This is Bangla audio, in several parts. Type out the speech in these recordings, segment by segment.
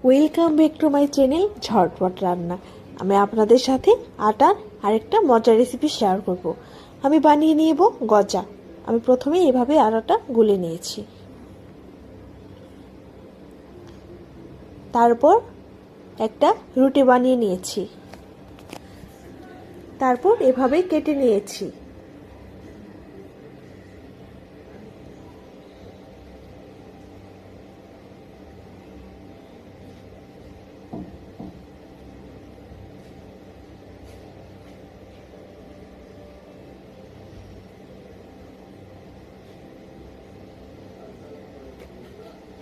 Welcome back to my channel ঝটপট রান্না। আমি আপনাদের সাথে আটার আরেকটা মজার রেসিপি শেয়ার করব। আমি বানিয়ে নিব গজা। আমি প্রথমে এভাবে আটাটা গুলে নিয়েছি, তারপর একটা রুটি বানিয়ে নিয়েছি, তারপর এভাবে কেটে নিয়েছি।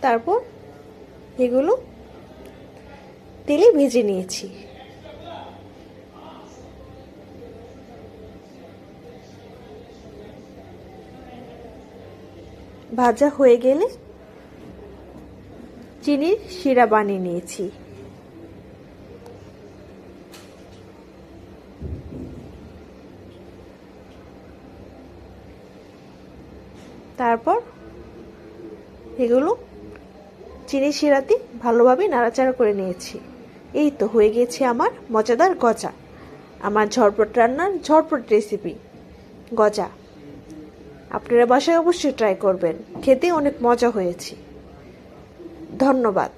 তারপর এগুলো তেলে ভেজে নিয়েছি। ভাজা হয়ে গেলে চিনির শিরা বানিয়ে নিয়েছি। তারপর এগুলো চিনি শিরাতে ভালোভাবে নাড়াচাড়া করে নিয়েছি। এই তো হয়ে গেছে আমার মজাদার গজা, আমার ঝটপট রান্নার ঝটপট রেসিপি গজা। আপনারা বাসায় অবশ্যই ট্রাই করবেন, খেতে অনেক মজা হয়েছে। ধন্যবাদ।